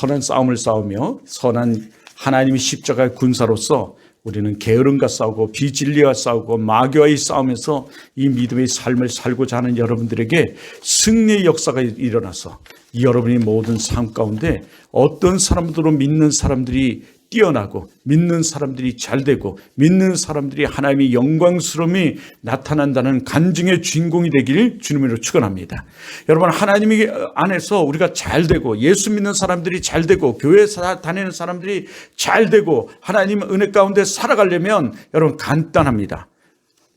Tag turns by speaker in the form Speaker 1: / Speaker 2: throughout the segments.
Speaker 1: 선한 싸움을 싸우며 선한 하나님의 십자가의 군사로서 우리는 게으름과 싸우고 비진리와 싸우고 마귀와의 싸움에서 이 믿음의 삶을 살고자 하는 여러분들에게 승리의 역사가 일어나서 여러분이 모든 삶 가운데 어떤 사람들로 믿는 사람들이 뛰어나고 믿는 사람들이 잘되고 믿는 사람들이 하나님의 영광스러움이 나타난다는 간증의 주인공이 되길 주님으로 축원합니다. 여러분, 하나님 안에서 우리가 잘되고 예수 믿는 사람들이 잘되고 교회 다니는 사람들이 잘되고 하나님 은혜 가운데 살아가려면 여러분 간단합니다.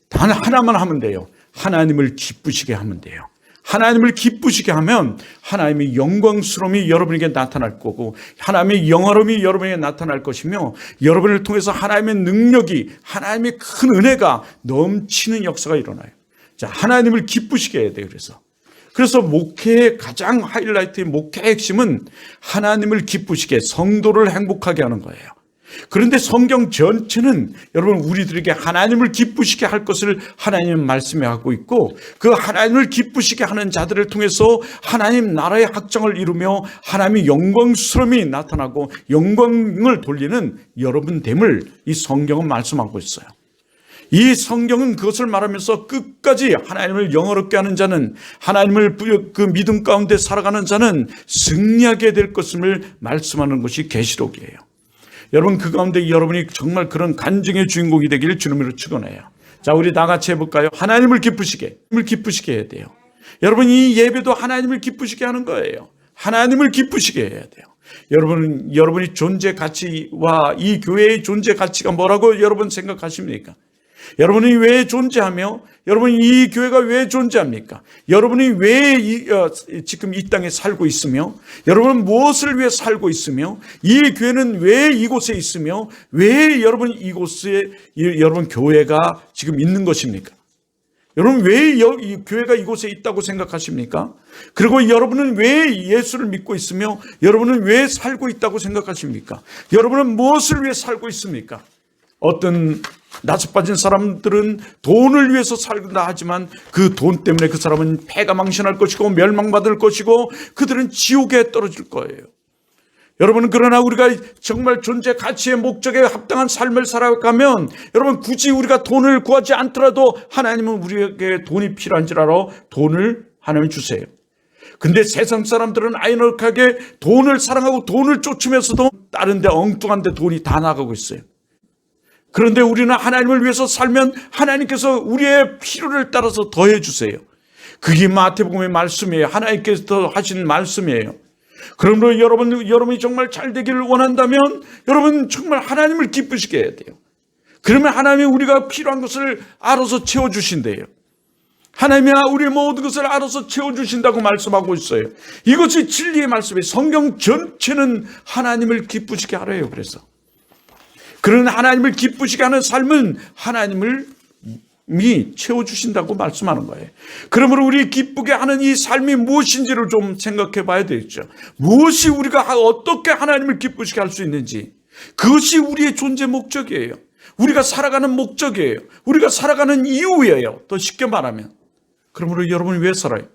Speaker 1: 단 하나만 하면 돼요. 하나님을 기쁘시게 하면 돼요. 하나님을 기쁘시게 하면 하나님의 영광스러움이 여러분에게 나타날 거고 하나님의 영화로움이 여러분에게 나타날 것이며 여러분을 통해서 하나님의 능력이 하나님의 큰 은혜가 넘치는 역사가 일어나요. 자, 하나님을 기쁘시게 해야 돼요. 그래서 목회의 가장 하이라이트의 목회의 핵심은 하나님을 기쁘시게 성도를 행복하게 하는 거예요. 그런데 성경 전체는 여러분 우리들에게 하나님을 기쁘시게 할 것을 하나님은 말씀해 하고 있고 그 하나님을 기쁘시게 하는 자들을 통해서 하나님 나라의 확장을 이루며 하나님의 영광스러움이 나타나고 영광을 돌리는 여러분 됨을 이 성경은 말씀하고 있어요. 이 성경은 그것을 말하면서 끝까지 하나님을 영화롭게 하는 자는 하나님을 그 믿음 가운데 살아가는 자는 승리하게 될 것을 말씀하는 것이 계시록이에요. 여러분, 그 가운데 여러분이 정말 그런 간증의 주인공이 되기를 주님으로 축원해요. 자, 우리 다 같이 해볼까요? 하나님을 기쁘시게 해야 돼요. 여러분, 이 예배도 하나님을 기쁘시게 하는 거예요. 하나님을 기쁘시게 해야 돼요. 여러분이 존재 가치와 이 교회의 존재 가치가 뭐라고 여러분 생각하십니까? 여러분이 왜 존재하며 여러분이 이 교회가 왜 존재합니까? 여러분이 왜 지금 이 땅에 살고 있으며 여러분은 무엇을 위해 살고 있으며 이 교회는 왜 이곳에 있으며 왜 여러분 이곳에 여러분 교회가 지금 있는 것입니까? 여러분 왜 이 교회가 이곳에 있다고 생각하십니까? 그리고 여러분은 왜 예수를 믿고 있으며 여러분은 왜 살고 있다고 생각하십니까? 여러분은 무엇을 위해 살고 있습니까? 어떤 낯에 빠진 사람들은 돈을 위해서 살다 하지만 그 돈 때문에 그 사람은 패가 망신할 것이고 멸망받을 것이고 그들은 지옥에 떨어질 거예요. 여러분, 그러나 우리가 정말 존재 가치의 목적에 합당한 삶을 살아가면 여러분 굳이 우리가 돈을 구하지 않더라도 하나님은 우리에게 돈이 필요한지라로 돈을 하나님 주세요. 근데 세상 사람들은 아이러니하게 돈을 사랑하고 돈을 쫓으면서도 다른 데 엉뚱한 데 돈이 다 나가고 있어요. 그런데 우리는 하나님을 위해서 살면 하나님께서 우리의 필요를 따라서 더해 주세요. 그게 마태복음의 말씀이에요. 하나님께서 하신 말씀이에요. 그러므로 여러분이 정말 잘 되기를 원한다면 여러분 정말 하나님을 기쁘시게 해야 돼요. 그러면 하나님이 우리가 필요한 것을 알아서 채워주신대요. 하나님이 우리의 모든 것을 알아서 채워주신다고 말씀하고 있어요. 이것이 진리의 말씀이에요. 성경 전체는 하나님을 기쁘시게 하래요. 그래서 그런 하나님을 기쁘시게 하는 삶은 하나님을 채워주신다고 말씀하는 거예요. 그러므로 우리 기쁘게 하는 이 삶이 무엇인지를 좀 생각해 봐야 되겠죠. 무엇이 우리가 어떻게 하나님을 기쁘시게 할 수 있는지, 그것이 우리의 존재 목적이에요. 우리가 살아가는 목적이에요. 우리가 살아가는 이유예요. 더 쉽게 말하면. 그러므로 여러분이 왜 살아요?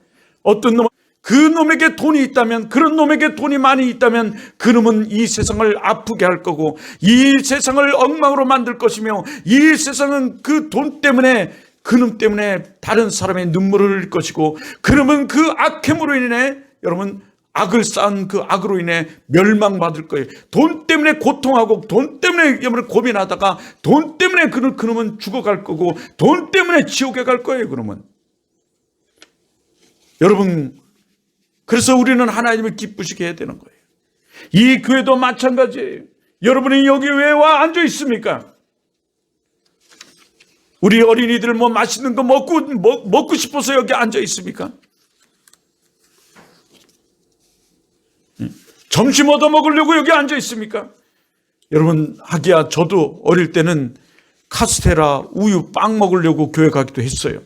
Speaker 1: 어떤 놈, 그 놈에게 돈이 있다면, 그런 놈에게 돈이 많이 있다면 그 놈은 이 세상을 아프게 할 거고 이 세상을 엉망으로 만들 것이며 이 세상은 그 돈 때문에 그 놈 때문에 다른 사람의 눈물을 흘릴 것이고 그러면 그 악행으로 인해 여러분 악을 쌓은 그 악으로 인해 멸망받을 거예요. 돈 때문에 고통하고 돈 때문에 여러분 고민하다가 돈 때문에 그 놈은 죽어갈 거고 돈 때문에 지옥에 갈 거예요. 그러면 여러분, 그래서 우리는 하나님을 기쁘시게 해야 되는 거예요. 이 교회도 마찬가지예요. 여러분이 여기 왜 와 앉아 있습니까? 우리 어린이들 뭐 맛있는 거 먹고 싶어서 여기 앉아 있습니까? 점심 얻어 먹으려고 여기 앉아 있습니까? 여러분, 하기야 저도 어릴 때는 카스테라, 우유, 빵 먹으려고 교회 가기도 했어요.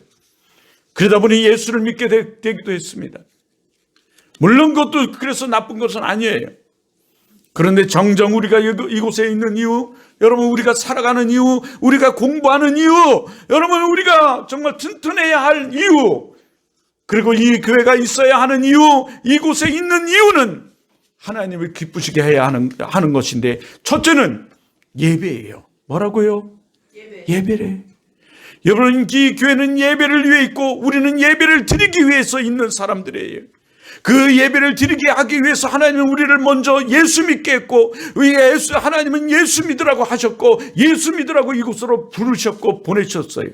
Speaker 1: 그러다 보니 예수를 믿게 되기도 했습니다. 물론 그것도 그래서 나쁜 것은 아니에요. 그런데 정정 우리가 이곳에 있는 이유, 여러분 우리가 살아가는 이유, 우리가 공부하는 이유, 여러분 우리가 정말 튼튼해야 할 이유, 그리고 이 교회가 있어야 하는 이유, 이곳에 있는 이유는 하나님을 기쁘시게 해야 하는 것인데, 첫째는 예배예요. 뭐라고요? 예배래. 여러분, 이 교회는 예배를 위해 있고 우리는 예배를 드리기 위해서 있는 사람들이에요. 그 예배를 드리게 하기 위해서 하나님은 우리를 먼저 예수 믿게 했고, 하나님은 예수 믿으라고 하셨고, 예수 믿으라고 이곳으로 부르셨고 보내셨어요.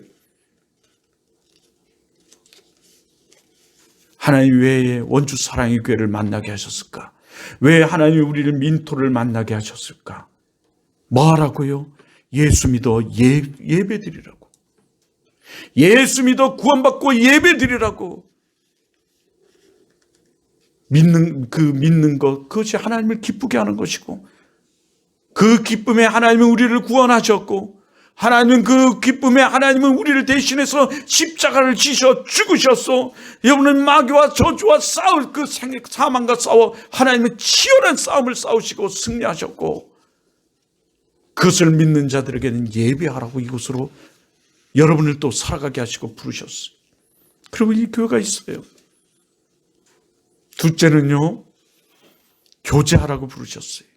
Speaker 1: 하나님 왜 원주 사랑의 교회를 만나게 하셨을까? 왜 하나님이 우리를 민토를 만나게 하셨을까? 뭐하라고요? 예수 믿어 예배 드리라고. 예수 믿어 구원받고 예배 드리라고. 믿는 것, 그것이 하나님을 기쁘게 하는 것이고, 그 기쁨에 하나님은 우리를 구원하셨고, 하나님은 그 기쁨에 하나님은 우리를 대신해서 십자가를 지셔 죽으셨어. 여러분은 마귀와 저주와 싸울 그 사망과 싸워 하나님은 치열한 싸움을 싸우시고 승리하셨고, 그것을 믿는 자들에게는 예배하라고 이곳으로 여러분을 또 살아가게 하시고 부르셨어요. 그리고 이 교회가 있어요. 둘째는요, 교제하라고 부르셨어요.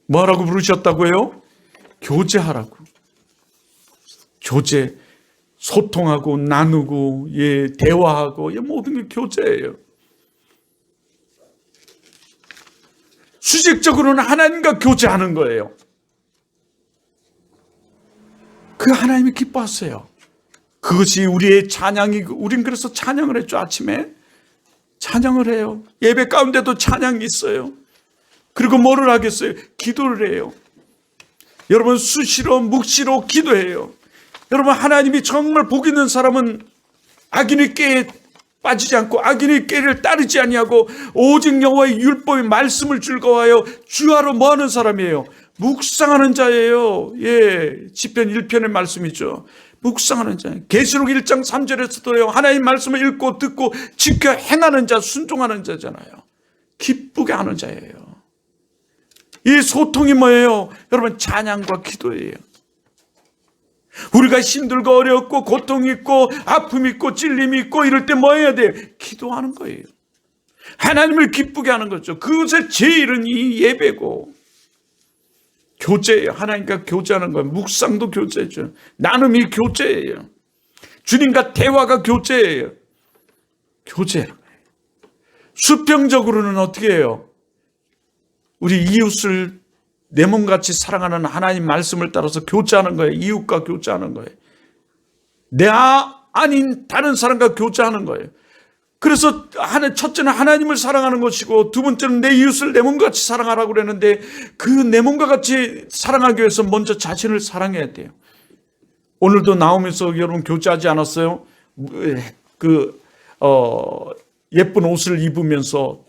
Speaker 1: 뭐하라고 부르셨다고요? 교제하라고. 교제, 소통하고 나누고, 대화하고, 모든 게 교제예요. 수직적으로는 하나님과 교제하는 거예요. 그 하나님이 기뻐하세요. 그것이 우리의 찬양이고, 우린 그래서 찬양을 했죠. 아침에 찬양을 해요. 예배 가운데도 찬양이 있어요. 그리고 뭐를 하겠어요? 기도를 해요. 여러분, 수시로 묵시로 기도해요. 여러분, 하나님이 정말 복 있는 사람은 악인의 꾀에 빠지지 않고 악인의 꾀를 따르지 아니하고 오직 여호와의 율법의 말씀을 즐거워하여 주하로 뭐하는 사람이에요? 묵상하는 자예요. 시편 1편의 말씀이죠. 묵상하는 자. 계시록 1장 3절에서도요, 하나님 말씀을 읽고 듣고 지켜 행하는 자, 순종하는 자잖아요. 기쁘게 하는 자예요. 이 소통이 뭐예요? 여러분, 찬양과 기도예요. 우리가 힘들고 어렵고 고통이 있고 아픔이 있고 찔림이 있고 이럴 때 뭐 해야 돼요? 기도하는 거예요. 하나님을 기쁘게 하는 거죠. 그것의 제일은 이 예배고 교제예요. 하나님과 교제하는 거예요. 묵상도 교제죠. 나눔이 교제예요. 주님과 대화가 교제예요. 교제라는 거예요. 수평적으로는 어떻게 해요? 우리 이웃을 내 몸같이 사랑하는 하나님 말씀을 따라서 교제하는 거예요. 이웃과 교제하는 거예요. 내 아닌 다른 사람과 교제하는 거예요. 그래서 첫째는 하나님을 사랑하는 것이고, 두 번째는 내 이웃을 내 몸같이 사랑하라고 그랬는데, 그 내 몸과 같이 사랑하기 위해서 먼저 자신을 사랑해야 돼요. 오늘도 나오면서 여러분 교제하지 않았어요? 예쁜 옷을 입으면서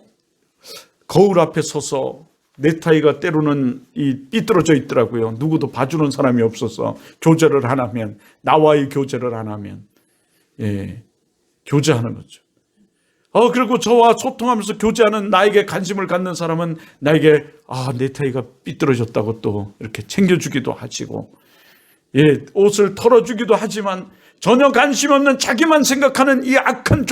Speaker 1: 거울 앞에 서서 넥타이가 때로는 삐뚤어져 있더라고요. 누구도 봐주는 사람이 없어서 교제를 안 하면, 나와의 교제를 안 하면, 교제하는 거죠. 그리고 저와 소통하면서 교제하는 나에게 관심을 갖는 사람은 나에게 넥타이가 삐뚤어졌다고 또 이렇게 챙겨주기도 하시고, 옷을 털어주기도 하지만 전혀 관심 없는 자기만 생각하는 이 악한